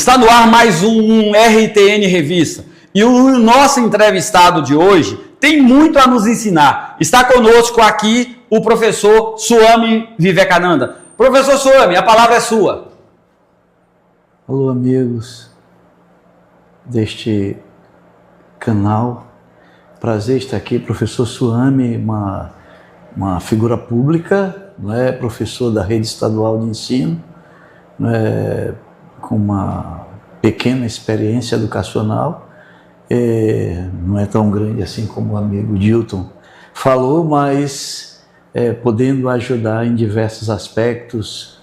Está no ar mais um RTN Revista. E o nosso entrevistado de hoje tem muito a nos ensinar. Está conosco aqui o professor Swami Vivekananda. Professor Swami, a palavra é sua. Alô, amigos deste canal. Prazer estar aqui. Professor Swami, uma figura pública, não é? Professor da rede estadual de ensino, não é? Com uma pequena experiência educacional, não é tão grande assim como o amigo Dilton falou, mas podendo ajudar em diversos aspectos,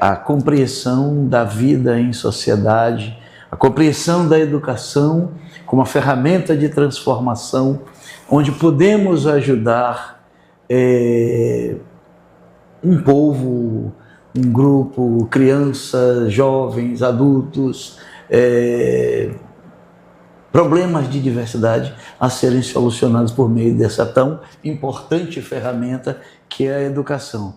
a compreensão da vida em sociedade, a compreensão da educação como uma ferramenta de transformação, onde podemos ajudar um povo, um grupo, crianças, jovens, adultos, problemas de diversidade a serem solucionados por meio dessa tão importante ferramenta que é a educação.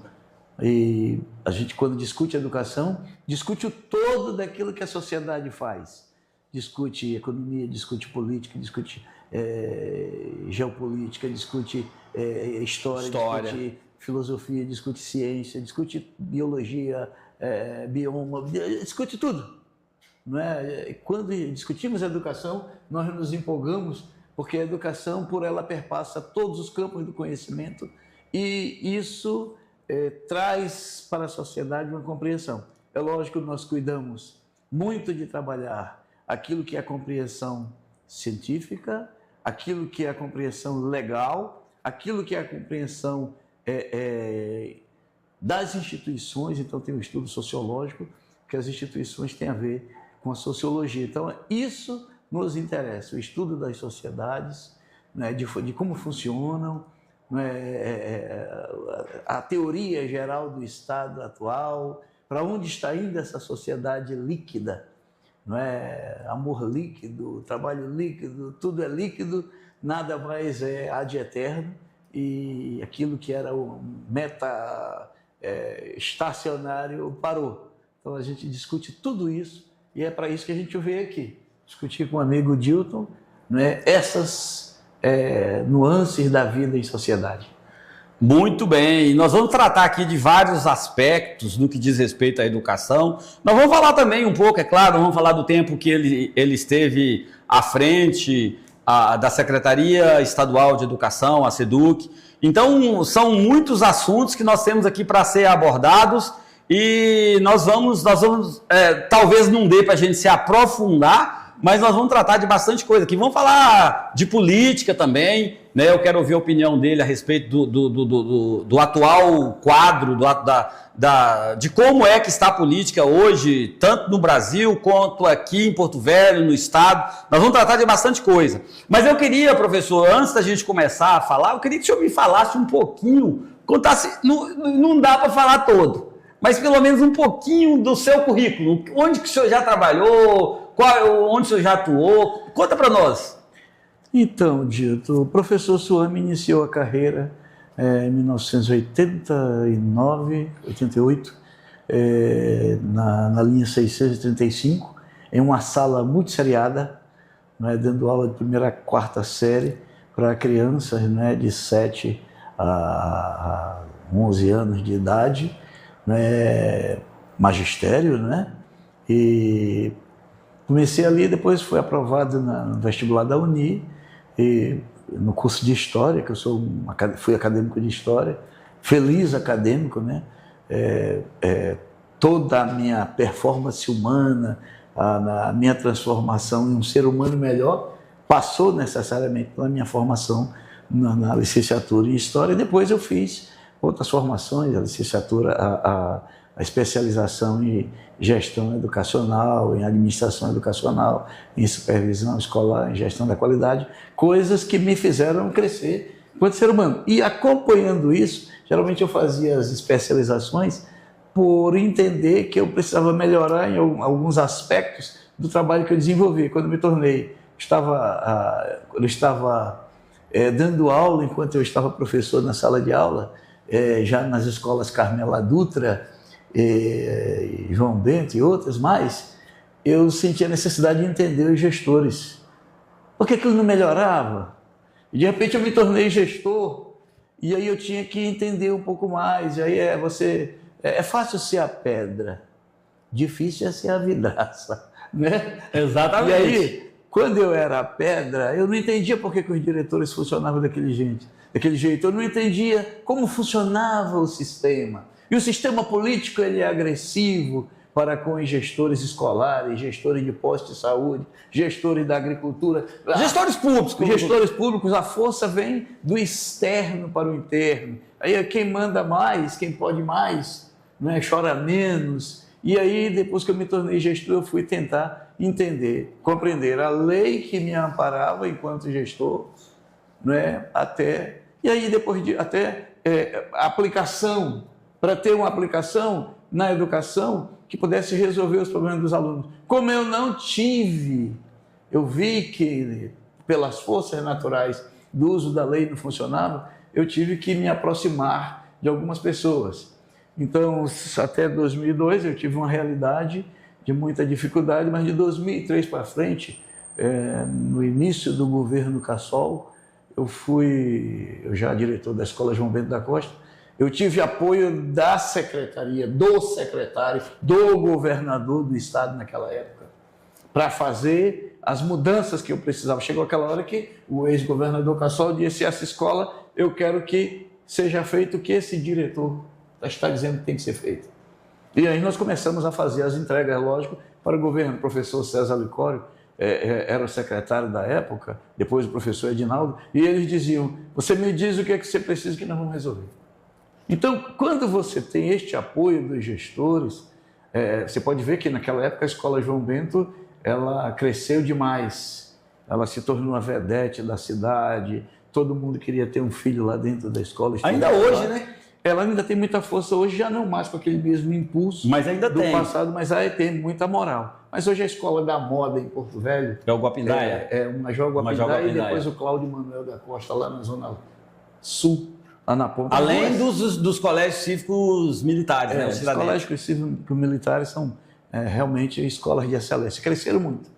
E a gente, quando discute educação, discute o todo daquilo que a sociedade faz. Discute economia, discute política, discute geopolítica, discute história, discute filosofia, discute ciência, discute biologia, bioma, discute tudo. Não é? Quando discutimos a educação, nós nos empolgamos, porque a educação, por ela, perpassa todos os campos do conhecimento e isso traz para a sociedade uma compreensão. É lógico que nós cuidamos muito de trabalhar aquilo que é a compreensão científica, aquilo que é a compreensão legal, aquilo que é a compreensão das instituições. Então tem um estudo sociológico que as instituições têm a ver com a sociologia. Então isso nos interessa, o estudo das sociedades, né, de como funcionam, né, a teoria geral do Estado atual, para onde está indo essa sociedade líquida, não é? Amor líquido, trabalho líquido, tudo é líquido, nada mais é ad eterno. E aquilo que era o meta estacionário parou. Então a gente discute tudo isso e é para isso que a gente veio aqui, discutir com o amigo Dilton, né, essas nuances da vida em sociedade. Muito bem, e nós vamos tratar aqui de vários aspectos no que diz respeito à educação. Nós vamos falar também um pouco, é claro, vamos falar do tempo que ele esteve à frente da Secretaria Estadual de Educação, a SEDUC. Então, são muitos assuntos que nós temos aqui para ser abordados e nós vamos talvez não dê para a gente se aprofundar, mas nós vamos tratar de bastante coisa aqui. Vamos falar de política também, né? Eu quero ouvir a opinião dele a respeito do atual quadro, de como é que está a política hoje, tanto no Brasil quanto aqui em Porto Velho, no estado. Nós vamos tratar de bastante coisa. Mas eu queria, professor, antes da gente começar a falar, eu queria que o senhor me falasse um pouquinho, contasse, não dá para falar todo, mas pelo menos um pouquinho do seu currículo. Onde que o senhor já trabalhou, onde o senhor já atuou? Conta para nós. Então, Dito, o professor Swami iniciou a carreira em 1989, 88, na linha 635, em uma sala muito seriada, né, dando aula de primeira a quarta série para crianças, né, de 7 a 11 anos de idade, né, magistério, né, e comecei ali, depois fui aprovado no vestibular da Uni, e no curso de História, que eu fui acadêmico de História, feliz acadêmico, né? Toda a minha performance humana, a minha transformação em um ser humano melhor, passou necessariamente pela minha formação na licenciatura em História. E depois eu fiz outras formações, a licenciatura, a especialização em gestão educacional, em administração educacional, em supervisão escolar, em gestão da qualidade, coisas que me fizeram crescer enquanto ser humano. E acompanhando isso, geralmente eu fazia as especializações por entender que eu precisava melhorar em alguns aspectos do trabalho que eu desenvolvi. Quando me tornei, eu estava dando aula, enquanto eu estava professor na sala de aula, já nas escolas Carmela Dutra, João Bento e outras mais, eu senti a necessidade de entender os gestores. Por que aquilo não melhorava? E de repente eu me tornei gestor, e aí eu tinha que entender um pouco mais. E aí é fácil ser a pedra, difícil é ser a vidraça, né? Exatamente. E aí, quando eu era a pedra, eu não entendia por que os diretores funcionavam daquele jeito. Eu não entendia como funcionava o sistema. E o sistema político, ele é agressivo para com os gestores escolares, gestores de postos de saúde, gestores da agricultura. Gestores públicos. Gestores públicos, a força vem do externo para o interno. Aí quem manda mais, quem pode mais, né, chora menos. E aí, depois que eu me tornei gestor, eu fui tentar entender, compreender a lei que me amparava enquanto gestor, né, e aí depois a aplicação, para ter uma aplicação na educação que pudesse resolver os problemas dos alunos. Como eu não tive, eu vi que pelas forças naturais do uso da lei não funcionava, eu tive que me aproximar de algumas pessoas. Então, até 2002 eu tive uma realidade de muita dificuldade, mas de 2003 para frente, no início do governo Cassol, eu já diretor da Escola João Bento da Costa, eu tive apoio da secretaria, do secretário, do governador do estado naquela época, para fazer as mudanças que eu precisava. Chegou aquela hora que o ex-governador Cassol disse: essa escola, eu quero que seja feito o que esse diretor está dizendo que tem que ser feito. E aí nós começamos a fazer as entregas, lógico, para o governo. O professor César Licório era o secretário da época, depois o professor Edinaldo, e eles diziam: você me diz o que é que você precisa que nós vamos resolver. Então, quando você tem este apoio dos gestores, você pode ver que naquela época a Escola João Bento, ela cresceu demais, ela se tornou uma vedete da cidade, todo mundo queria ter um filho lá dentro da escola. Ainda hoje, né? Ela ainda tem muita força hoje, já não mais com aquele mesmo impulso mas ainda do passado, mas aí tem muita moral. Mas hoje a Escola da Moda em Porto Velho é o Guapindaia. É uma Guapindaia e depois o Cláudio Manuel da Costa, lá na Zona Sul, lá na ponta. Além dos colégios cívicos militares, né? Os colégios cívicos militares são realmente escolas de excelência. Cresceram muito.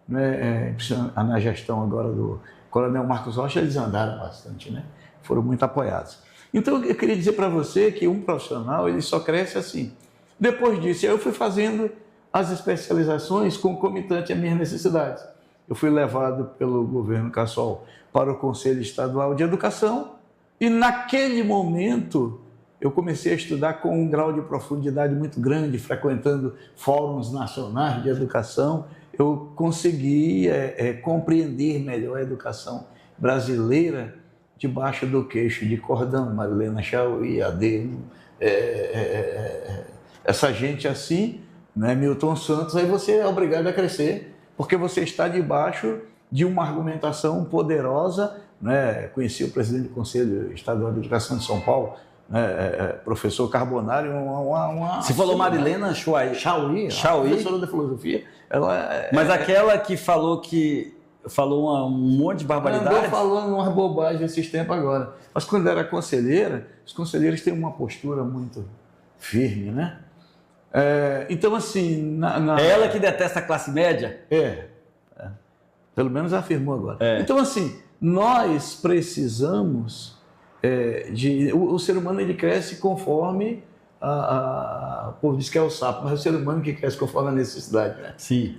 Né? Na gestão agora do Coronel Marcos Rocha, eles andaram bastante, né? Foram muito apoiados. Então, eu queria dizer para você que um profissional, ele só cresce assim. Depois disso, eu fui fazendo as especializações concomitante às minhas necessidades. Eu fui levado pelo governo Cassol para o Conselho Estadual de Educação e, naquele momento, eu comecei a estudar com um grau de profundidade muito grande, frequentando fóruns nacionais de educação. Eu consegui compreender melhor a educação brasileira debaixo do queixo de Cordão, Marilena Chauí, Ademo, essa gente assim, né, Milton Santos, aí você é obrigado a crescer, porque você está debaixo de uma argumentação poderosa, né? Conheci o presidente do Conselho Estadual de Educação de São Paulo, né, professor Carbonari, Você falou Marilena Chauí, professora de filosofia. Mas aquela que falou um monte de barbaridade. Andou falando umas bobagens esses tempos agora. Mas quando era conselheira, os conselheiros têm uma postura muito firme, né? Então, assim... É ela que detesta a classe média? Pelo menos afirmou agora. Então, assim, nós precisamos o ser humano, ele cresce conforme o povo diz que é o sapo, mas é o ser humano que cresce conforme a necessidade, né? Sim.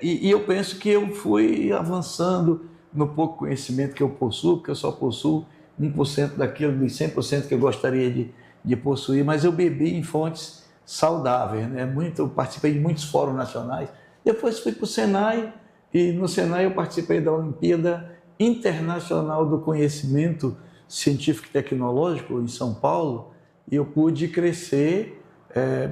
E eu penso que eu fui avançando no pouco conhecimento que eu possuo, porque eu só possuo 1% daquilo, dos 100% que eu gostaria de possuir, mas eu bebi em fontes saudáveis, né? Eu participei de muitos fóruns nacionais, depois fui para o Senai, e no Senai eu participei da Olimpíada Internacional do Conhecimento Científico e Tecnológico em São Paulo, e eu pude crescer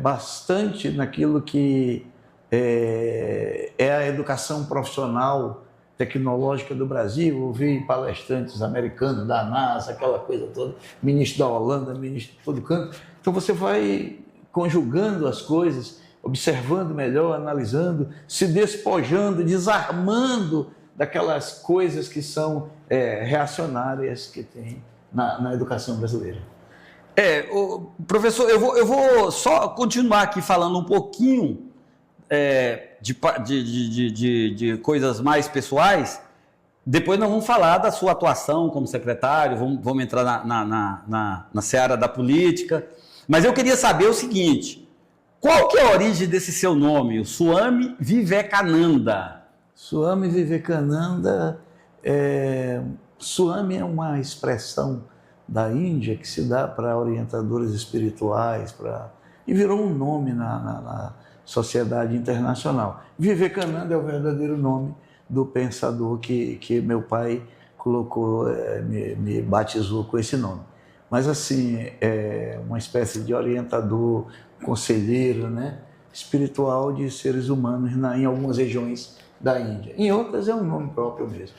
bastante naquilo que é a educação profissional tecnológica do Brasil. Ouvi palestrantes americanos da NASA, aquela coisa toda, ministro da Holanda, ministro de todo canto. Então você vai conjugando as coisas, observando melhor, analisando, se despojando, desarmando daquelas coisas que são reacionárias que tem na educação brasileira. Professor, eu vou só continuar aqui falando um pouquinho de coisas mais pessoais, depois nós vamos falar da sua atuação como secretário, vamos entrar na seara da política. Mas eu queria saber o seguinte, qual que é a origem desse seu nome, o Swami Vivekananda? Swami Vivekananda, Swami é uma expressão da Índia que se dá para orientadores espirituais, e virou um nome na sociedade internacional. Vivekananda é o verdadeiro nome do pensador que meu pai colocou, me batizou com esse nome. Mas assim, é uma espécie de orientador, conselheiro, né, espiritual de seres humanos em algumas regiões da Índia. Em outras é um nome próprio mesmo.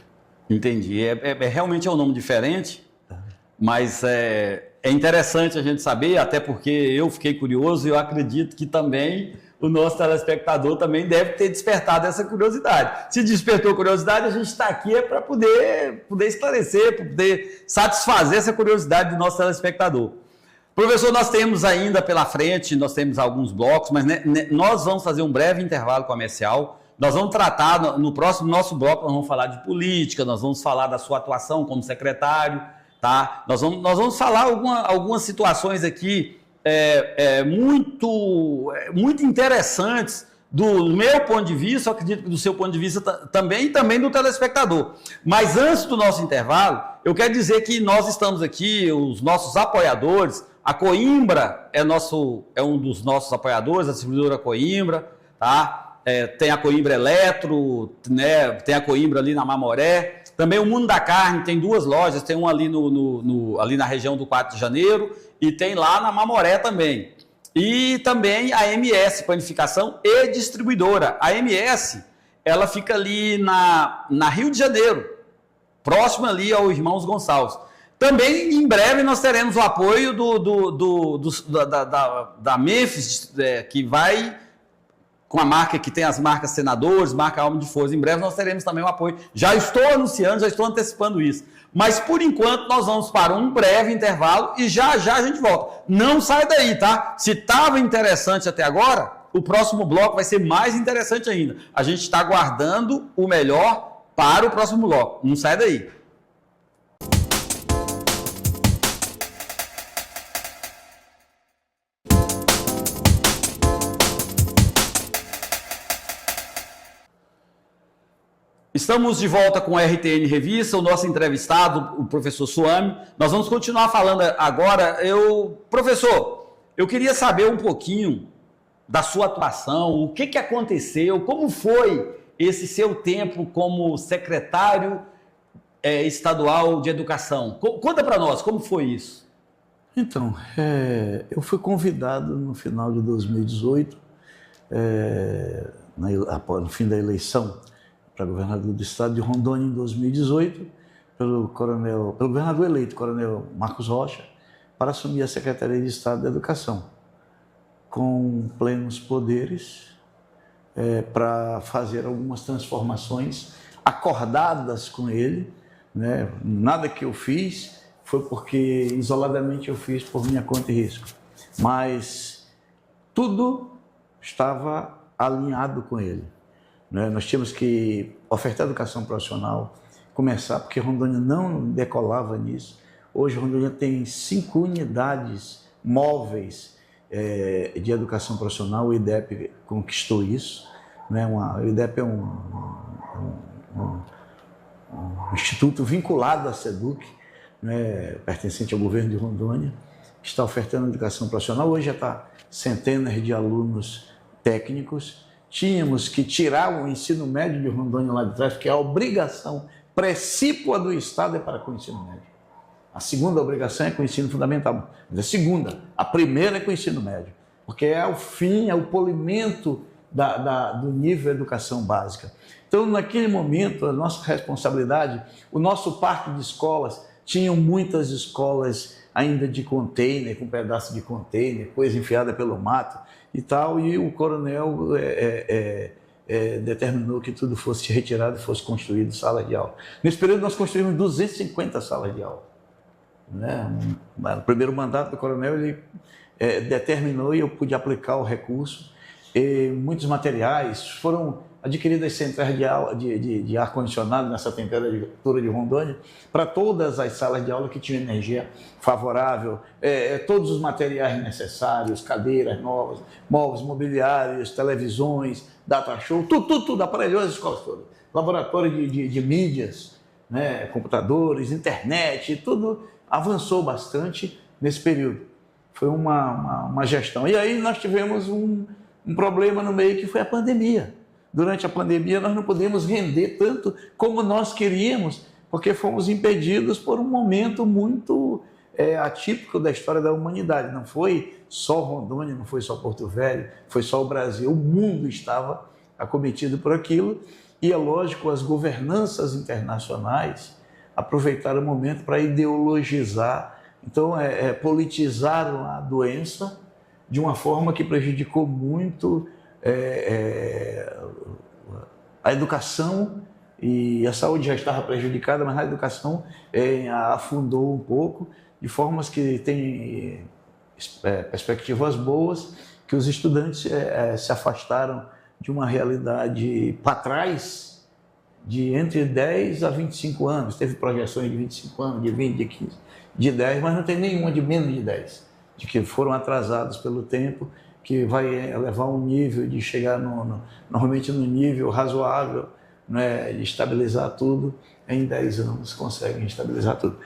Entendi. Realmente é um nome diferente, mas é interessante a gente saber, até porque eu fiquei curioso e eu acredito que também o nosso telespectador também deve ter despertado essa curiosidade. Se despertou curiosidade, a gente está aqui para poder esclarecer, para poder satisfazer essa curiosidade do nosso telespectador. Professor, nós temos ainda pela frente, nós temos alguns blocos, mas nós vamos fazer um breve intervalo comercial. Nós vamos tratar, no próximo nosso bloco, nós vamos falar de política, nós vamos falar da sua atuação como secretário, tá? Nós vamos falar algumas situações aqui muito interessantes do meu ponto de vista, eu acredito que do seu ponto de vista também, e também do telespectador. Mas antes do nosso intervalo, eu quero dizer que nós estamos aqui, os nossos apoiadores, a Coimbra é um dos nossos apoiadores, a distribuidora Coimbra, tá? Tem a Coimbra Eletro, né? Tem a Coimbra ali na Mamoré. Também o Mundo da Carne tem 2 lojas, tem uma ali, ali na região do 4 de janeiro e tem lá na Mamoré também. E também a MS, Panificação e Distribuidora. A MS, ela fica ali na Rio de Janeiro, próxima ali ao Irmãos Gonçalves. Também, em breve, nós teremos o apoio da Memphis, que vai com a marca que tem as marcas Senadores, marca Alma de Força. Em breve nós teremos também o apoio. Já estou anunciando, já estou antecipando isso. Mas, por enquanto, nós vamos para um breve intervalo e já a gente volta. Não sai daí, tá? Se estava interessante até agora, o próximo bloco vai ser mais interessante ainda. A gente está aguardando o melhor para o próximo bloco. Não sai daí. Estamos de volta com a RTN Revista, o nosso entrevistado, o professor Swami. Nós vamos continuar falando agora. Professor, eu queria saber um pouquinho da sua atuação, o que aconteceu, como foi esse seu tempo como secretário estadual de educação. Conta para nós, como foi isso? Então, eu fui convidado no final de 2018, no fim da eleição, para governador do estado de Rondônia em 2018, pelo governador eleito, coronel Marcos Rocha, para assumir a Secretaria de Estado da Educação, com plenos poderes para fazer algumas transformações acordadas com ele, né? Nada que eu fiz foi porque isoladamente eu fiz por minha conta e risco, mas tudo estava alinhado com ele. Nós tínhamos que ofertar educação profissional, começar, porque Rondônia não decolava nisso. Hoje Rondônia tem 5 unidades móveis de educação profissional, o IDEP conquistou isso. O IDEP é um instituto vinculado à SEDUC, pertencente ao governo de Rondônia, que está ofertando educação profissional. Hoje já está centenas de alunos técnicos. Tínhamos que tirar o ensino médio de Rondônia lá de trás, porque a obrigação precípua do Estado é para com o ensino médio. A segunda obrigação é com o ensino fundamental. A primeira é com o ensino médio, porque é o fim, é o polimento do nível de educação básica. Então, naquele momento, a nossa responsabilidade, o nosso parque de escolas, tinham muitas escolas ainda de container, com pedaço de container, coisa enfiada pelo mato e tal, e o coronel determinou que tudo fosse retirado e fosse construído salas de aula. Nesse período nós construímos 250 salas de aula. No primeiro mandato do coronel ele determinou e eu pude aplicar o recurso muitos materiais, foram adquiridas centrais de ar-condicionado nessa temperatura de Rondônia para todas as salas de aula que tinham energia favorável, todos os materiais necessários, cadeiras novas, móveis, mobiliários, televisões, data show, tudo aparelhou as escolas todas. Laboratório de mídias, né, computadores, internet, tudo avançou bastante nesse período. Foi uma gestão. E aí nós tivemos um problema no meio que foi a pandemia. Durante a pandemia nós não podemos render tanto como nós queríamos, porque fomos impedidos por um momento muito atípico da história da humanidade. Não foi só Rondônia, não foi só Porto Velho, foi só o Brasil. O mundo estava acometido por aquilo e, é lógico, as governanças internacionais aproveitaram o momento para ideologizar, então politizaram a doença de uma forma que prejudicou muito a educação, e a saúde já estava prejudicada, mas a educação afundou um pouco, de formas que tem perspectivas boas, que os estudantes se afastaram de uma realidade para trás, de entre 10 a 25 anos. Teve projeções de 25 anos, de 20, de 15, de 10, mas não tem nenhuma de menos de 10, de que foram atrasados pelo tempo, que vai levar um nível de chegar normalmente no nível razoável, né, de estabilizar tudo. Em 10 anos conseguem estabilizar tudo.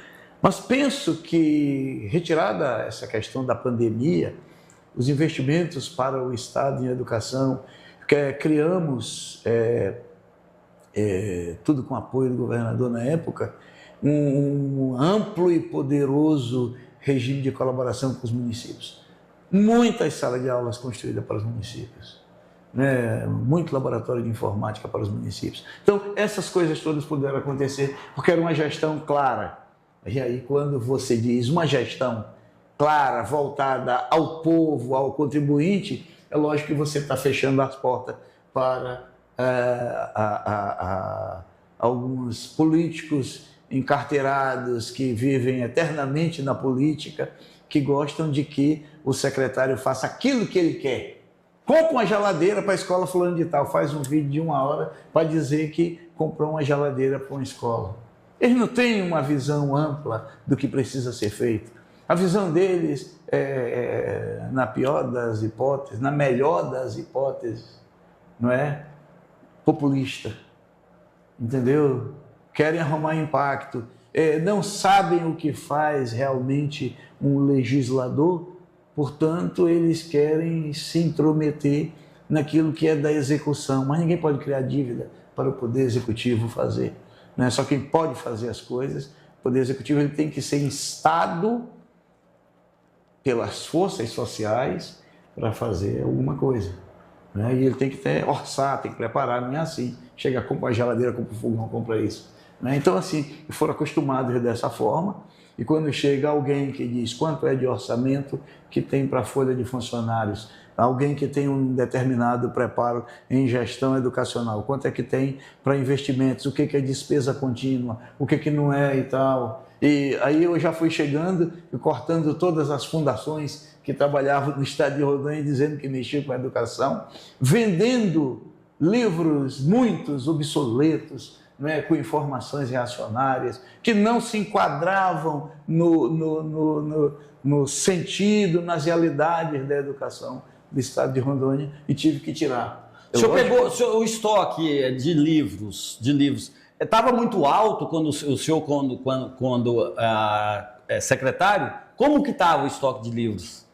Mas penso que, retirada essa questão da pandemia, os investimentos para o Estado em educação, criamos, tudo com apoio do governador na época, um amplo e poderoso regime de colaboração com os municípios. Muitas salas de aulas construídas para os municípios, né? Muito laboratório de informática para os municípios. Então, essas coisas todas puderam acontecer porque era uma gestão clara. E aí, quando você diz uma gestão clara, voltada ao povo, ao contribuinte, é lógico que você está fechando as portas para alguns políticos encarteirados que vivem eternamente na política, que gostam de que o secretário faça aquilo que ele quer. Compra uma geladeira para a escola fulano de tal, faz um vídeo de 1 hora para dizer que comprou uma geladeira para uma escola. Eles não têm uma visão ampla do que precisa ser feito. A visão deles na pior das hipóteses, na melhor das hipóteses, não é? Populista. Entendeu? Querem arrumar impacto. Não sabem o que faz realmente um legislador, portanto, eles querem se intrometer naquilo que é da execução, mas ninguém pode criar dívida para o Poder Executivo fazer. Não é só quem pode fazer as coisas. O Poder Executivo ele tem que ser instado pelas forças sociais para fazer alguma coisa, né? E ele tem que orçar, tem que preparar, não é assim. Chega, compra a geladeira, compra o fogão, compra isso. Então, assim, foram acostumados dessa forma, e quando chega alguém que diz quanto é de orçamento que tem para a folha de funcionários, alguém que tem um determinado preparo em gestão educacional, quanto é que tem para investimentos, o que é despesa contínua, o que não é e tal. E aí eu já fui chegando e cortando todas as fundações que trabalhavam no estado de Rondônia, dizendo que mexiam com a educação, vendendo livros muitos obsoletos, com informações reacionárias, que não se enquadravam no sentido, nas realidades da educação do estado de Rondônia, e tive que tirar. O senhor pegou o estoque de livros, estava muito alto quando o senhor, quando secretário? Como que estava o estoque de livros?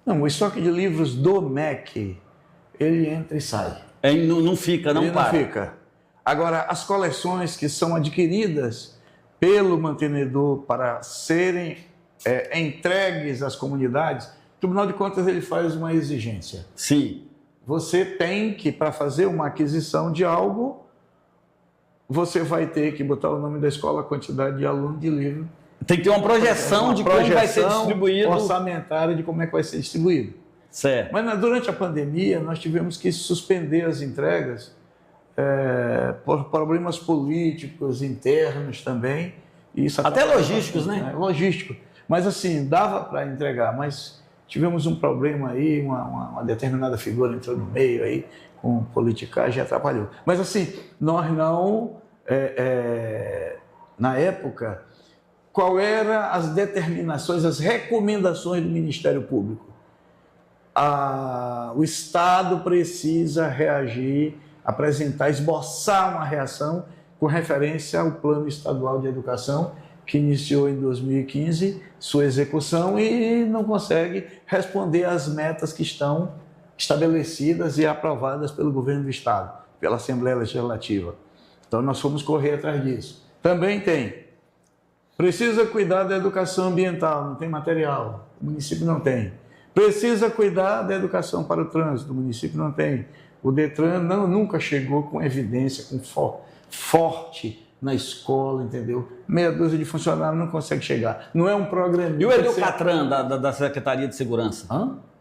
Não, o estoque de livros do MEC, ele entra e sai. Não fica, não para. Não fica. Agora, as coleções que são adquiridas pelo mantenedor para serem entregues às comunidades, o Tribunal de Contas ele faz uma exigência. Sim. Você tem que, para fazer uma aquisição de algo, você vai ter que botar o nome da escola, a quantidade de aluno, de livro. Tem que ter uma projeção de como vai ser distribuído. Orçamentária de como é que vai ser distribuído. Certo. Mas durante a pandemia, nós tivemos que suspender as entregas por problemas políticos internos também. E isso até logísticos, né? Logístico. Mas assim, dava para entregar, mas tivemos um problema aí, uma determinada figura entrou no meio aí, com politicagem e atrapalhou. Mas assim, nós não, na época, qual eram as determinações, as recomendações do Ministério Público? O Estado precisa reagir, apresentar, esboçar uma reação com referência ao Plano Estadual de Educação, que iniciou em 2015 sua execução e não consegue responder às metas que estão estabelecidas e aprovadas pelo governo do Estado, pela Assembleia Legislativa. Então nós fomos correr atrás disso. Também precisa cuidar da educação ambiental, não tem material, o município não tem. Precisa cuidar da educação para o trânsito, o município não tem. O Detran nunca chegou com evidência, com forte na escola, entendeu? Meia dúzia de funcionários não consegue chegar. Não é um programa... E o Educatran da Secretaria de Segurança?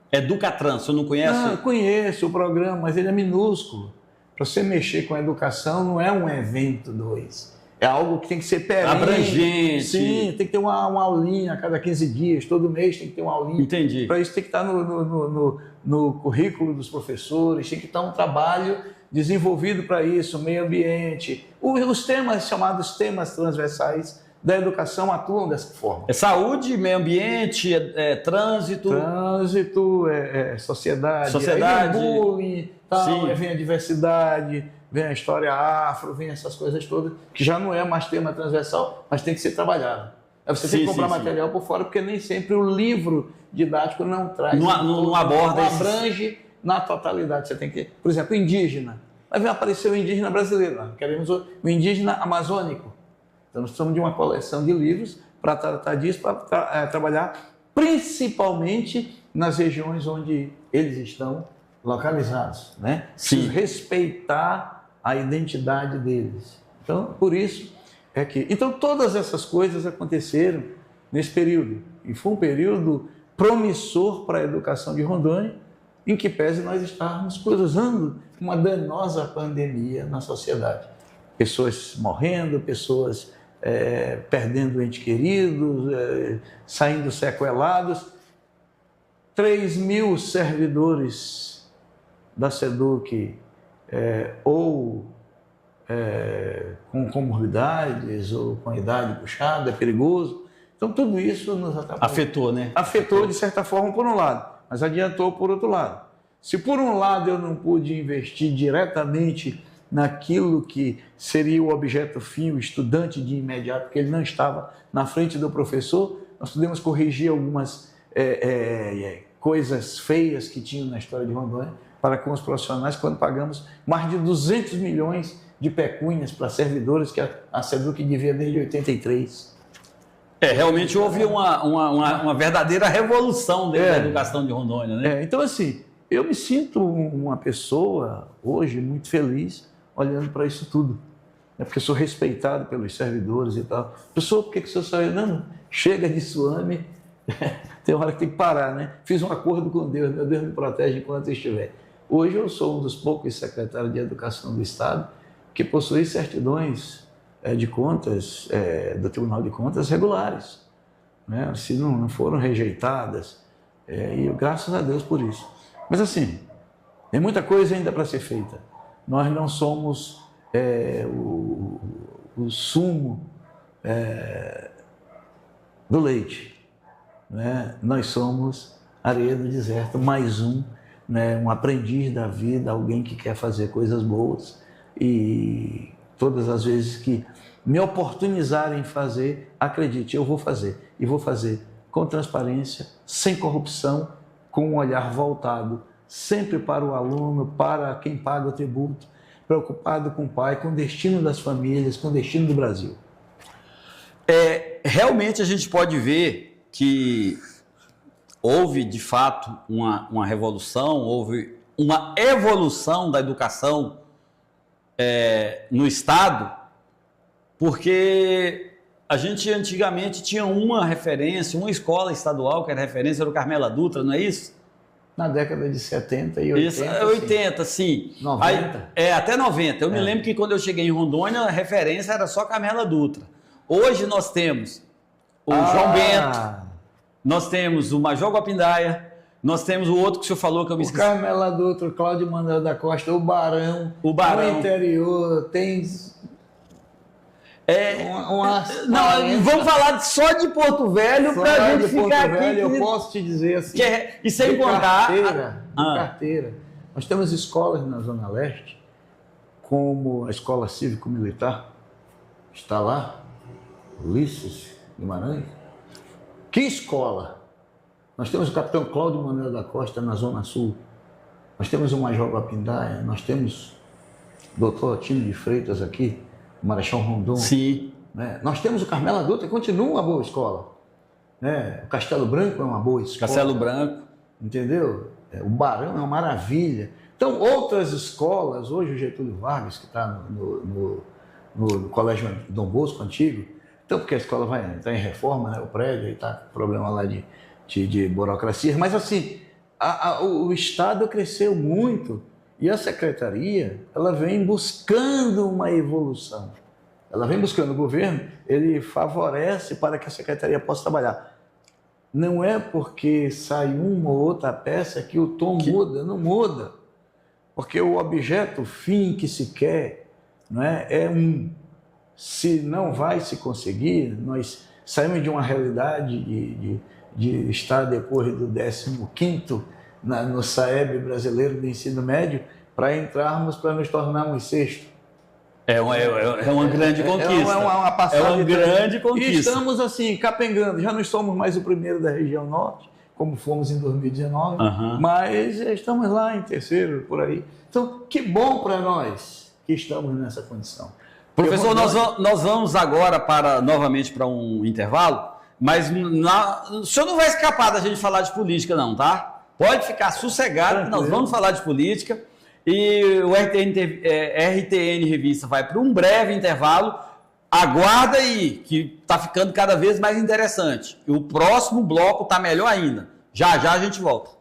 Educatran, você não conhece? Não, eu conheço o programa, mas ele é minúsculo. Para você mexer com a educação não é um evento 2. É algo que tem que ser perene. Abrangente. Sim, tem que ter uma aulinha a cada 15 dias, todo mês tem que ter uma aulinha. Entendi. Para isso tem que estar no currículo dos professores, tem que estar um trabalho desenvolvido para isso, meio ambiente. Os temas chamados temas transversais da educação atuam dessa forma. É saúde, meio ambiente, trânsito. Trânsito, sociedade. Aí vem bullying, tal, aí vem a diversidade, vem a história afro, vem essas coisas todas, que já não é mais tema transversal, mas tem que ser trabalhado. Aí você tem que comprar material por fora, porque nem sempre o livro didático não traz. Não aborda não abrange na totalidade. Você tem que, por exemplo, indígena. Vai aparecer o indígena brasileiro. Nós queremos o indígena amazônico. Então nós precisamos de uma coleção de livros para tratar disso, para trabalhar principalmente nas regiões onde eles estão localizados, né? Sim. Respeitar a identidade deles. Então, por isso então todas essas coisas aconteceram nesse período. E foi um período promissor para a educação de Rondônia, em que pese nós estávamos cruzando uma danosa pandemia na sociedade. Pessoas morrendo, pessoas perdendo entes queridos, saindo sequelados. 3.000 servidores da SEDUC ou com comorbidades ou com idade puxada, é perigoso. Então tudo isso nos atrapalhou. Afetou, né? Afetou de certa forma por um lado, mas adiantou por outro lado. Se por um lado eu não pude investir diretamente naquilo que seria o objeto fim, o estudante de imediato, porque ele não estava na frente do professor, nós pudemos corrigir algumas coisas feias que tinham na história de Rondônia para com os profissionais, quando pagamos mais de 200 milhões de pecúnias para servidores que a SEDUC devia desde 83. Realmente houve uma verdadeira revolução dentro da educação de Rondônia, né? Então, assim, eu me sinto uma pessoa, hoje, muito feliz, olhando para isso tudo. Porque sou respeitado pelos servidores e tal. Pessoal, por que o senhor saiu? Não, chega de suame, tem hora que tem que parar, né? Fiz um acordo com Deus, meu Deus me protege enquanto eu estiver. Hoje eu sou um dos poucos secretários de Educação do Estado que possui certidões de contas, do Tribunal de Contas regulares, né? Se não foram rejeitadas, e graças a Deus por isso. Mas assim, tem muita coisa ainda para ser feita. Nós não somos o sumo do leite, né? Nós somos areia do deserto, mais um aprendiz da vida, alguém que quer fazer coisas boas, e todas as vezes que me oportunizarem fazer, acredite, eu vou fazer, e vou fazer com transparência, sem corrupção, com um olhar voltado sempre para o aluno, para quem paga o tributo, preocupado com o pai, com o destino das famílias, com o destino do Brasil. Realmente a gente pode ver que houve, de fato, uma revolução, houve uma evolução da educação no Estado, porque a gente antigamente tinha uma referência, uma escola estadual que era referência, era o Carmela Dutra, não é isso? Na década de 70 e 80. Isso, 80, sim. 90? Até 90. Eu me lembro que quando eu cheguei em Rondônia, a referência era só Carmela Dutra. Hoje nós temos o João Bento, nós temos o Major Guapindaia, Nós temos o outro que o senhor falou que eu me O esqueci. Carmelo lá do outro, Cláudio Manuel da Costa, o Barão. O Barão. No interior tem Não, vamos falar só de Porto Velho para a gente ficar aqui. Velho, eu posso te dizer assim. E sem contar. Carteira. Nós temos escolas na Zona Leste, como a Escola Cívico-Militar, está lá, Ulisses Guimarães. Que escola? Nós temos o Capitão Cláudio Manuel da Costa na Zona Sul. Nós temos o Major Guapindaia, nós temos o Doutor Tino de Freitas aqui, o Marechal Rondon. Sim. Né? Nós temos o Carmelo Dutra, que continua uma boa escola. Né? O Castelo Branco é uma boa escola. Castelo Branco. Entendeu? O Barão é uma maravilha. Então, outras escolas, hoje o Getúlio Vargas, que está no Colégio Dom Bosco antigo, então, porque a escola vai entrar em reforma, né? O prédio, aí está com problema lá de burocracia, mas assim, o Estado cresceu muito e a Secretaria, ela vem buscando uma evolução. Ela vem buscando, o governo, ele favorece para que a Secretaria possa trabalhar. Não é porque sai uma ou outra peça que o tom muda, não muda. Porque o objeto, o fim que se quer, não é um. Se não vai se conseguir, nós saímos de uma realidade de estar depois do 15º no SAEB brasileiro de ensino médio para entrarmos, para nos tornarmos sexto. É uma grande conquista. É uma grande conquista. E estamos assim, capengando. Já não somos mais o primeiro da região norte, como fomos em 2019, mas estamos lá em terceiro, por aí. Então, que bom para nós que estamos nessa condição. Professor, nós vamos agora novamente para um intervalo, mas o senhor não vai escapar da gente falar de política não, tá? Pode ficar sossegado, nós vamos falar de política. E o RTN Revista vai para um breve intervalo. Aguarda aí, que está ficando cada vez mais interessante. E o próximo bloco está melhor ainda. Já já a gente volta.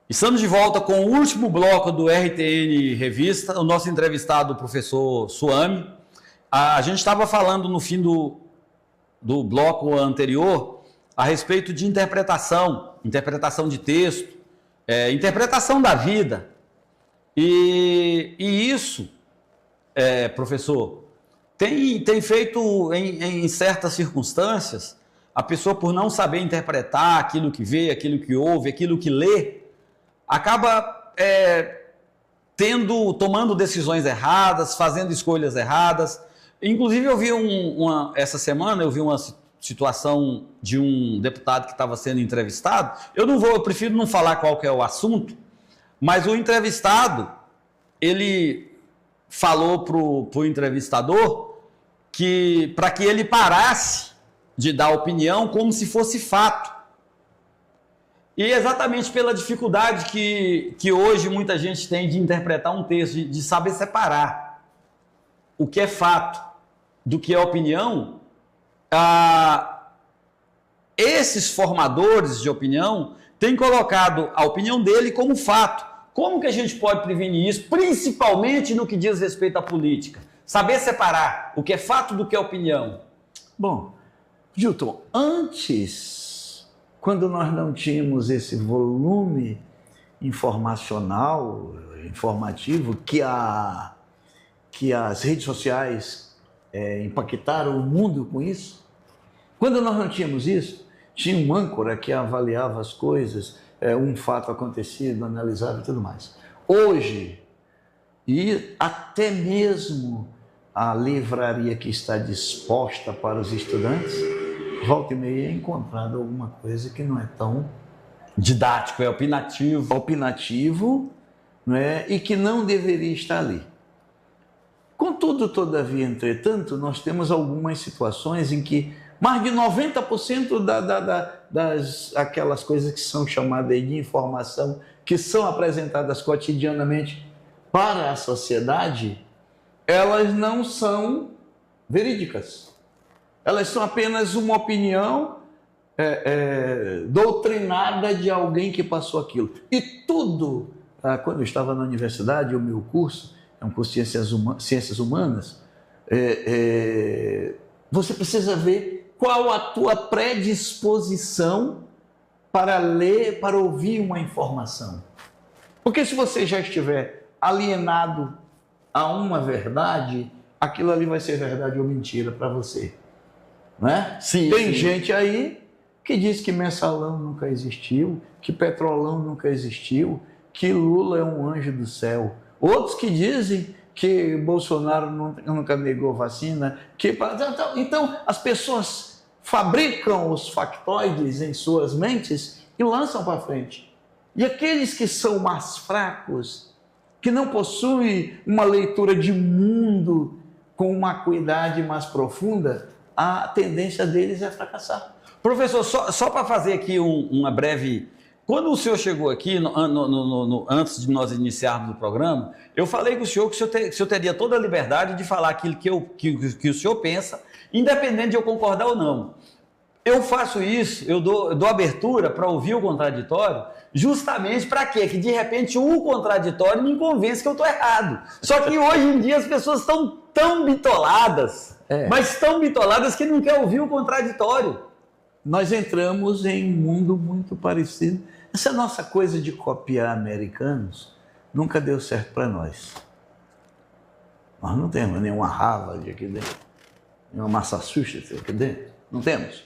Estamos de volta com o último bloco do RTN Revista, o nosso entrevistado, o professor Suami. A gente estava falando no fim do bloco anterior a respeito de interpretação de texto, interpretação da vida. E isso, professor, tem feito em certas circunstâncias, a pessoa por não saber interpretar aquilo que vê, aquilo que ouve, aquilo que lê, acaba tomando decisões erradas, fazendo escolhas erradas. Inclusive, eu vi essa semana, eu vi uma situação de um deputado que estava sendo entrevistado. Eu prefiro não falar qual que é o assunto, mas o entrevistado, ele falou para o entrevistador para que ele parasse de dar opinião como se fosse fato. E exatamente pela dificuldade que hoje muita gente tem de interpretar um texto, de saber separar o que é fato do que é opinião, esses formadores de opinião têm colocado a opinião dele como fato. Como que a gente pode prevenir isso, principalmente no que diz respeito à política? Saber separar o que é fato do que é opinião. Bom, Gilton, antes, quando nós não tínhamos esse volume informativo que as redes sociais impactaram o mundo com isso. Quando nós não tínhamos isso, tinha um âncora que avaliava as coisas, um fato acontecido, analisava e tudo mais. Hoje, e até mesmo a livraria que está disposta para os estudantes, volta e meia é encontrada alguma coisa que não é tão didático, é opinativo, né, e que não deveria estar ali. Contudo, todavia, entretanto, nós temos algumas situações em que mais de 90% das aquelas coisas que são chamadas de informação, que são apresentadas cotidianamente para a sociedade, elas não são verídicas. Elas são apenas uma opinião doutrinada de alguém que passou aquilo. E tudo, quando eu estava na universidade, o meu curso, é um curso de ciências humanas, você precisa ver qual a tua predisposição para ler, para ouvir uma informação. Porque se você já estiver alienado a uma verdade, aquilo ali vai ser verdade ou mentira para você. Não é? Sim, Tem sim. gente aí que diz que mensalão nunca existiu, que petrolão nunca existiu, que Lula é um anjo do céu. Outros que dizem que Bolsonaro nunca negou vacina. Então, as pessoas fabricam os factoides em suas mentes e lançam para frente. E aqueles que são mais fracos, que não possuem uma leitura de mundo com uma acuidade mais profunda, a tendência deles é fracassar. Professor, só para fazer aqui uma breve... Quando o senhor chegou aqui, antes de nós iniciarmos o programa, eu falei com o senhor que o senhor teria toda a liberdade de falar aquilo que o senhor pensa, independente de eu concordar ou não. Eu faço isso, eu dou abertura para ouvir o contraditório, justamente para quê? Que de repente o contraditório me convence que eu estou errado. Só que hoje em dia as pessoas estão tão bitoladas, mas tão bitoladas que não querem ouvir o contraditório. Nós entramos em um mundo muito parecido. Essa nossa coisa de copiar americanos nunca deu certo para nós. Nós não temos nenhuma Harvard aqui dentro, nenhuma Massachusetts aqui dentro. Não temos.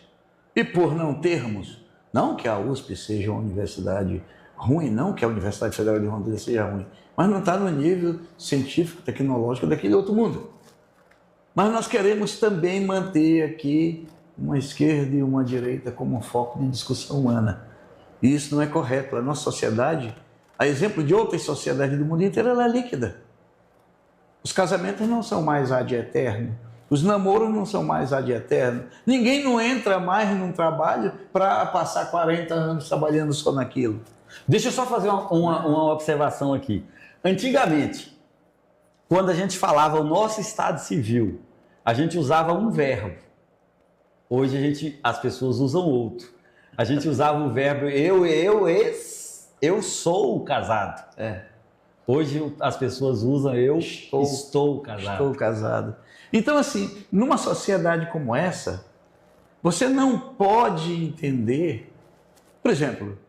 E por não termos, não que a USP seja uma universidade ruim, não que a Universidade Federal de Rondônia seja ruim, mas não está no nível científico, tecnológico daquele outro mundo. Mas nós queremos também manter aqui uma esquerda e uma direita como foco de discussão humana. E isso não é correto. A nossa sociedade, a exemplo de outras sociedades do mundo inteiro, ela é líquida. Os casamentos não são mais ad eterno. Os namoros não são mais ad eterno. Ninguém não entra mais num trabalho para passar 40 anos trabalhando só naquilo. Deixa eu só fazer uma observação aqui. Antigamente, quando a gente falava o nosso estado civil, a gente usava um verbo. Hoje as pessoas usam outro. A gente usava o verbo eu sou casado. Hoje as pessoas usam eu estou casado. Estou casado. Então, assim, numa sociedade como essa, você não pode entender... Por exemplo,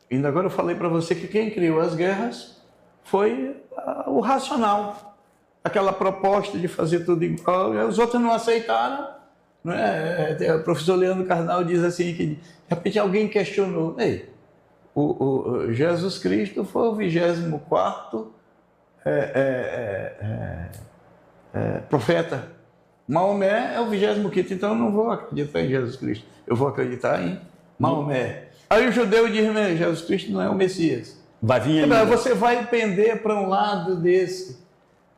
ainda agora eu falei para você que quem criou as guerras foi o racional. Aquela proposta de fazer tudo igual, os outros não aceitaram. Não é? O professor Leandro Carnal diz assim, que de repente alguém questionou, ei, o Jesus Cristo foi o 24º profeta. Maomé é o 25º, então eu não vou acreditar em Jesus Cristo, eu vou acreditar em Maomé. Aí o judeu diz, Jesus Cristo não é o Messias. Vai vir ainda. Você vai pender para um lado desse.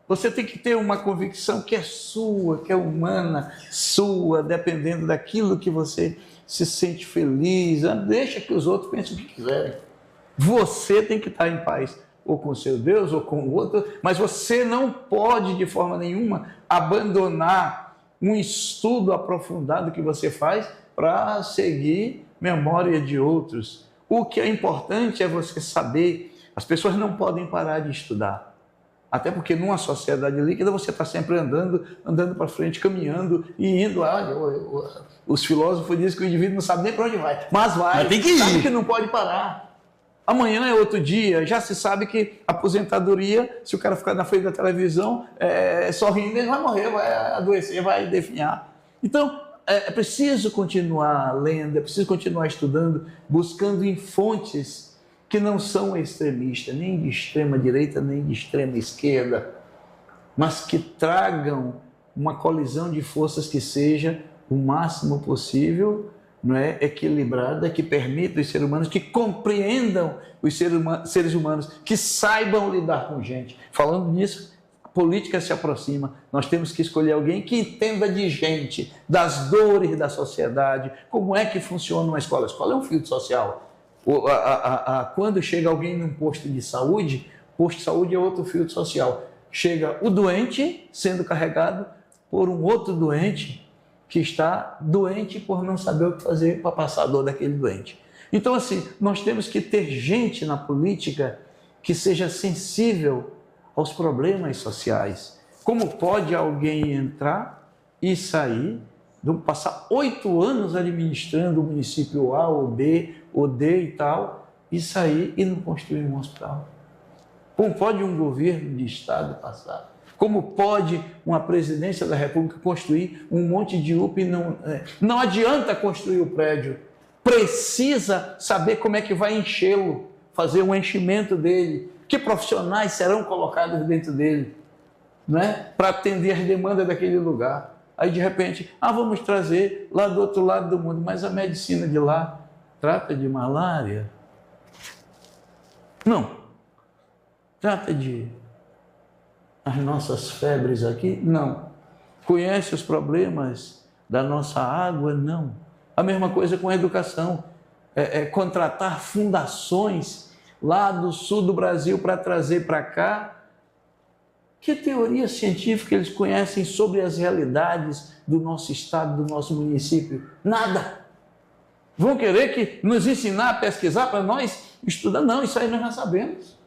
Você tem que ter uma convicção que é sua, que é humana, sua, dependendo daquilo que você se sente feliz. Deixa que os outros pensem o que quiserem. Você tem que estar em paz, ou com seu Deus, ou com o outro, mas você não pode, de forma nenhuma, abandonar um estudo aprofundado que você faz para seguir memória de outros. O que é importante é você saber, as pessoas não podem parar de estudar. Até porque numa sociedade líquida você está sempre andando para frente, caminhando e indo. Os filósofos dizem que o indivíduo não sabe nem para onde vai, mas vai, tem que ir. Sabe que não pode parar. Amanhã é outro dia, já se sabe que a aposentadoria, se o cara ficar na frente da televisão sorrindo, ele vai morrer, vai adoecer, vai definhar. Então, é preciso continuar lendo, é preciso continuar estudando, buscando em fontes que não são extremistas, nem de extrema direita, nem de extrema esquerda, mas que tragam uma colisão de forças que seja o máximo possível, não é, equilibrada, que permita os seres humanos, que compreendam os seres humanos, que saibam lidar com gente. Falando nisso, a política se aproxima, nós temos que escolher alguém que entenda de gente, das dores da sociedade, como é que funciona uma escola. A escola é um filtro social. Quando chega alguém num posto de saúde é outro filtro social. Chega o doente sendo carregado por um outro doente que está doente por não saber o que fazer para passar a dor daquele doente. Então, assim, nós temos que ter gente na política que seja sensível aos problemas sociais. Como pode alguém entrar e sair, passar 8 anos administrando o município A ou B ou D e tal, e sair e não construir um hospital? Como pode um governo de estado passar? Como pode uma presidência da República construir um monte de UPA e não adianta construir o prédio, precisa saber como é que vai enchê-lo, fazer um enchimento dele, que profissionais serão colocados dentro dele, né, para atender as demandas daquele lugar. Aí de repente, vamos trazer lá do outro lado do mundo, mas a medicina de lá trata de malária? Não. Trata de as nossas febres aqui? Não. Conhece os problemas da nossa água? Não. A mesma coisa com a educação. Contratar fundações lá do sul do Brasil para trazer para cá. Que teoria científica eles conhecem sobre as realidades do nosso estado, do nosso município? Nada. Vão querer que nos ensinar a pesquisar para nós estudar? Não, isso aí nós já sabemos.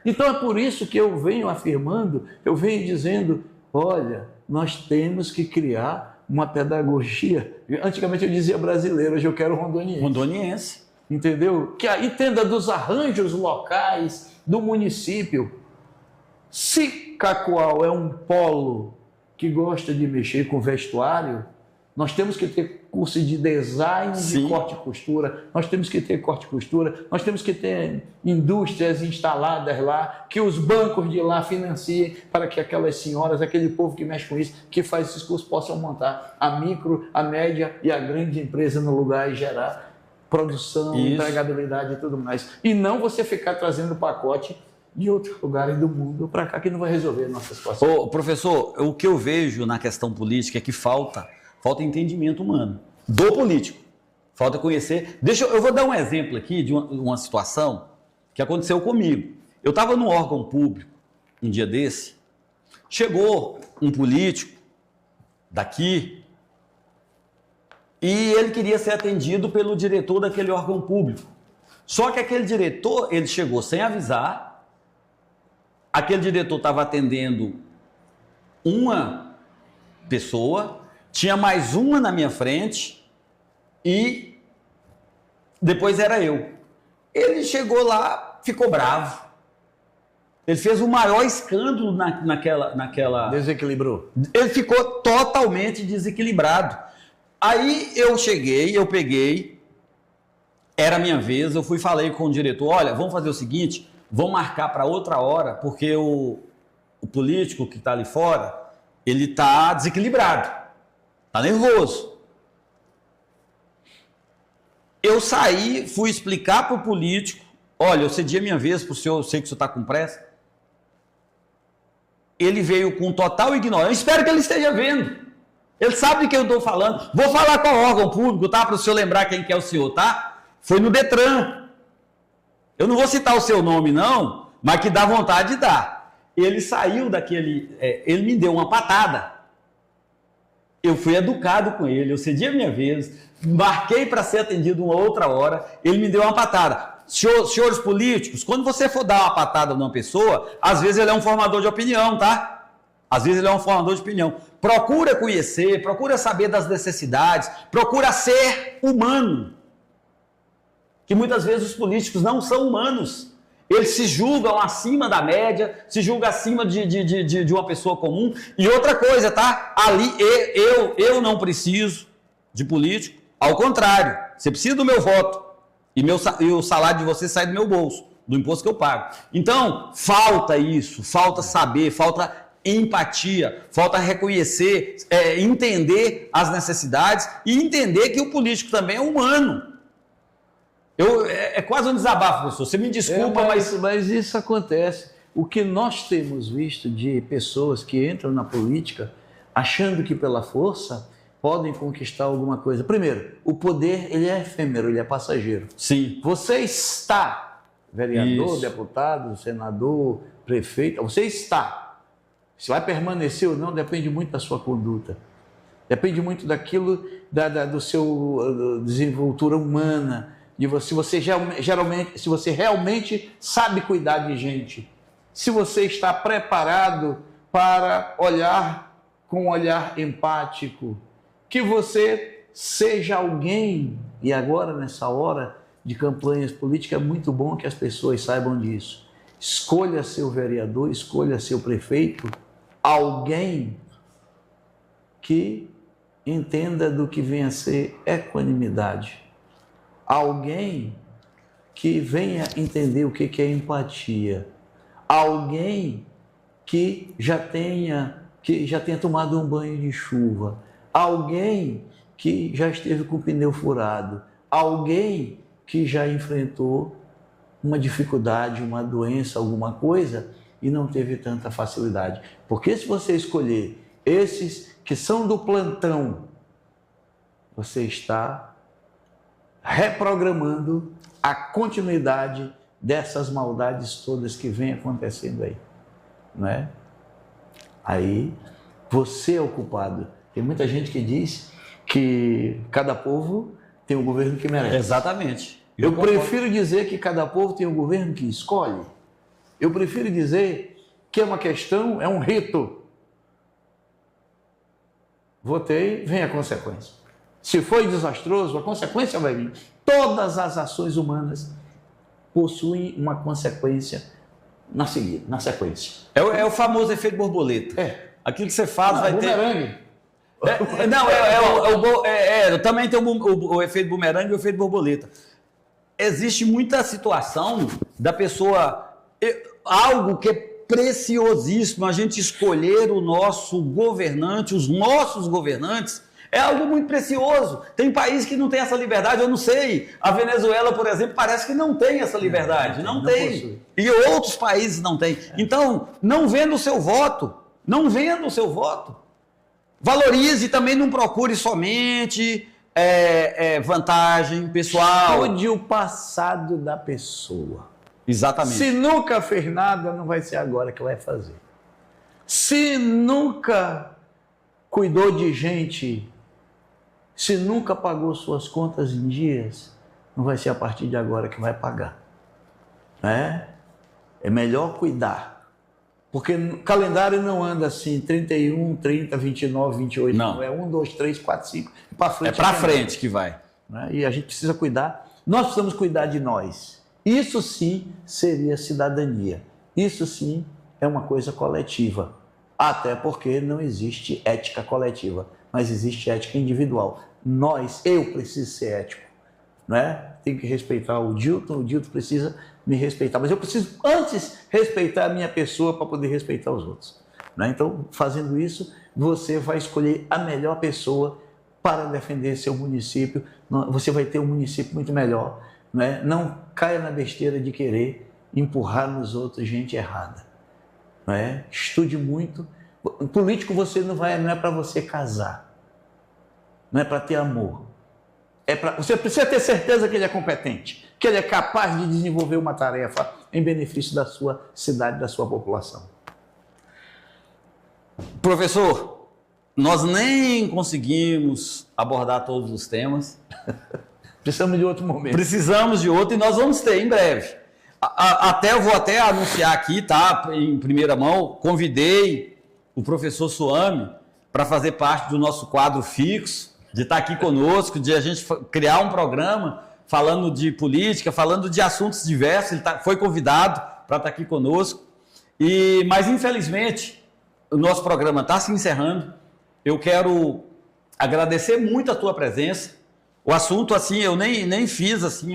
Então é por isso que eu venho afirmando, eu venho dizendo, olha, nós temos que criar uma pedagogia. Antigamente eu dizia brasileiro, hoje eu quero rondoniense. Rondoniense. Entendeu? Que entenda dos arranjos locais do município. Se Cacoal é um polo que gosta de mexer com vestuário, nós temos que ter curso de design de corte e costura, nós temos que ter corte e costura, nós temos que ter indústrias instaladas lá, que os bancos de lá financiem para que aquelas senhoras, aquele povo que mexe com isso, que faz esses cursos, possam montar a micro, a média e a grande empresa no lugar e gerar produção, empregabilidade e tudo mais. E não você ficar trazendo pacote de outros lugares do mundo para cá, que não vai resolver a nossa situação. Ô, professor, o que eu vejo na questão política é que falta entendimento humano do político. Falta conhecer. Eu vou dar um exemplo aqui de uma situação que aconteceu comigo. Eu estava num órgão público um dia desse, chegou um político daqui e ele queria ser atendido pelo diretor daquele órgão público. Só que aquele diretor, ele chegou sem avisar, aquele diretor estava atendendo uma pessoa, tinha mais uma na minha frente e depois era eu. Ele chegou lá, ficou bravo. Ele fez o maior escândalo naquela... Desequilibrou. Ele ficou totalmente desequilibrado. Aí eu cheguei, eu peguei, era a minha vez, eu fui e falei com o diretor, olha, vamos fazer o seguinte, vamos marcar para outra hora, porque o político que está ali fora, ele está desequilibrado, está nervoso. Eu saí, fui explicar para o político, olha, eu cedi a minha vez para o senhor, eu sei que o senhor está com pressa. Ele veio com total ignorância, eu espero que ele esteja vendo. Ele sabe de que eu estou falando. Vou falar com o órgão público, tá? Para o senhor lembrar quem que é o senhor, tá? Foi no Detran. Eu não vou citar o seu nome, não, mas que dá vontade de dar. Ele saiu daquele... ele me deu uma patada. Eu fui educado com ele, eu cedi a minha vez, marquei para ser atendido uma outra hora, ele me deu uma patada. Senhores políticos, quando você for dar uma patada numa pessoa, às vezes ele é um formador de opinião, tá? Às vezes ele é um formador de opinião. Procura conhecer, procura saber das necessidades, procura ser humano. Que muitas vezes os políticos não são humanos. Eles se julgam acima da média, se julgam acima de uma pessoa comum. E outra coisa, tá? Ali eu não preciso de político. Ao contrário, você precisa do meu voto. E o salário de você sai do meu bolso, do imposto que eu pago. Então, falta isso, falta saber, falta empatia, falta reconhecer, entender as necessidades e entender que o político também é humano. É quase um desabafo, professor. Você me desculpa, mas isso acontece. O que nós temos visto de pessoas que entram na política achando que pela força podem conquistar alguma coisa. Primeiro, o poder ele é efêmero, ele é passageiro. Sim. Você está, vereador, deputado, senador, prefeito, você está. Se vai permanecer ou não depende muito da sua conduta. Depende muito daquilo, do seu desenvoltura humana, de você, se você realmente sabe cuidar de gente, se você está preparado para olhar com um olhar empático, que você seja alguém, e agora nessa hora de campanhas políticas é muito bom que as pessoas saibam disso. Escolha seu vereador, escolha seu prefeito, alguém que entenda do que vem a ser equanimidade, alguém que venha entender o que é empatia, alguém que já tenha tomado um banho de chuva, alguém que já esteve com o pneu furado, alguém que já enfrentou uma dificuldade, uma doença, alguma coisa e não teve tanta facilidade. Porque se você escolher esses que são do plantão, você está reprogramando a continuidade dessas maldades todas que vem acontecendo aí, não é? Aí você é o culpado. Tem muita gente que diz que cada povo tem o governo que merece. Exatamente. Eu prefiro dizer que cada povo tem um governo que escolhe. Eu prefiro dizer que é uma questão, é um rito. Votei, vem a consequência. Se foi desastroso, a consequência vai vir. Todas as ações humanas possuem uma consequência na sequência. É o famoso efeito borboleta. É. Aquilo que você faz vai ter... bumerangue. Também tem o efeito bumerangue e o efeito borboleta. Existe muita situação da pessoa, algo que é preciosíssimo, a gente escolher o nosso governante, os nossos governantes, é algo muito precioso. Tem país que não tem essa liberdade, eu não sei. A Venezuela, por exemplo, parece que não tem essa liberdade. Não tem. E outros países não têm. Então, não vendo o seu voto, valorize também, não procure somente vantagem pessoal. Estude o passado da pessoa. Exatamente. Se nunca fez nada, não vai ser agora que vai fazer. Se nunca cuidou de gente, se nunca pagou suas contas em dias, não vai ser a partir de agora que vai pagar. É melhor cuidar. Porque o calendário não anda assim, 31, 30, 29, 28. Não, é 1, 2, 3, 4, 5. Para frente. É para frente que vai. E a gente precisa cuidar. Nós precisamos cuidar de nós. Isso sim seria cidadania. Isso sim é uma coisa coletiva. Até porque não existe ética coletiva, mas existe ética individual. Eu preciso ser ético. Tenho que respeitar o Dilton precisa me respeitar. Mas eu preciso antes respeitar a minha pessoa para poder respeitar os outros. Então, fazendo isso, você vai escolher a melhor pessoa para defender seu município. Você vai ter um município muito melhor. Não caia na besteira de querer empurrar nos outros gente errada. Estude muito. Político não é para você casar. Não é para ter amor. Você precisa ter certeza que ele é competente, que ele é capaz de desenvolver uma tarefa em benefício da sua cidade, da sua população. Professor, nós nem conseguimos abordar todos os temas. Precisamos de outro momento. Precisamos de outro e nós vamos ter em breve. Eu vou até anunciar aqui, tá? Em primeira mão, convidei o professor Suame para fazer parte do nosso quadro fixo, de estar aqui conosco, de a gente criar um programa falando de política, falando de assuntos diversos. Ele foi convidado para estar aqui conosco. Mas, infelizmente, o nosso programa está se encerrando. Eu quero agradecer muito a tua presença. O assunto, assim, eu nem fiz assim,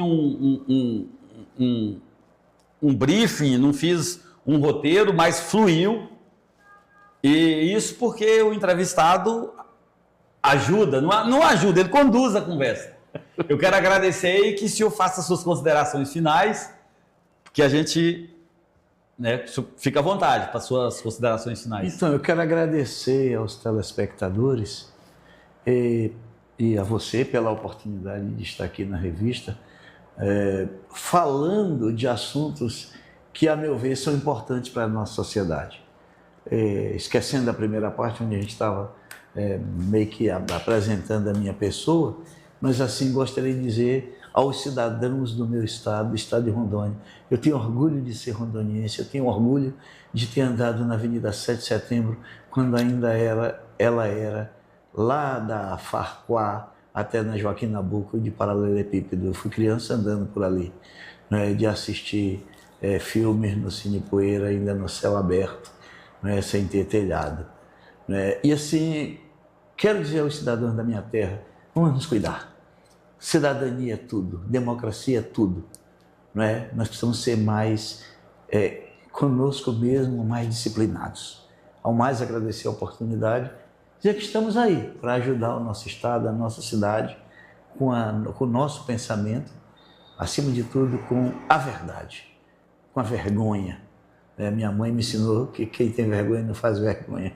um briefing, não fiz um roteiro, mas fluiu. E isso porque o entrevistado ajuda, não ajuda, ele conduz a conversa. Eu quero agradecer e que o senhor faça suas considerações finais, que a gente fica à vontade para suas considerações finais. Então, eu quero agradecer aos telespectadores e a você pela oportunidade de estar aqui na revista, falando de assuntos que, a meu ver, são importantes para a nossa sociedade. Esquecendo da primeira parte, onde a gente estava meio que apresentando a minha pessoa, mas assim gostaria de dizer aos cidadãos do meu estado, do estado de Rondônia. Eu tenho orgulho de ser rondoniense, eu tenho orgulho de ter andado na Avenida 7 de Setembro, quando ainda ela era lá da Farquhar até na Joaquim Nabuco de paralelepípedo. Eu fui criança andando por ali, né, de assistir filmes no Cine Poeira, ainda no céu aberto, né, sem ter telhado. Né. E assim, quero dizer aos cidadãos da minha terra, vamos nos cuidar. Cidadania é tudo, democracia é tudo. Não é? Nós precisamos ser mais conosco mesmo, mais disciplinados. Ao mais agradecer a oportunidade, dizer que estamos aí para ajudar o nosso estado, a nossa cidade, com o nosso pensamento, acima de tudo com a verdade, com a vergonha. Minha mãe me ensinou que quem tem vergonha não faz vergonha.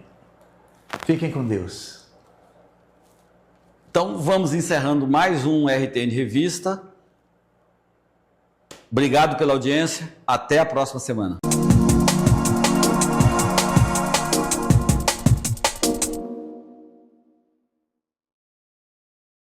Fiquem com Deus. Então vamos encerrando mais um RTN Revista. Obrigado pela audiência. Até a próxima semana.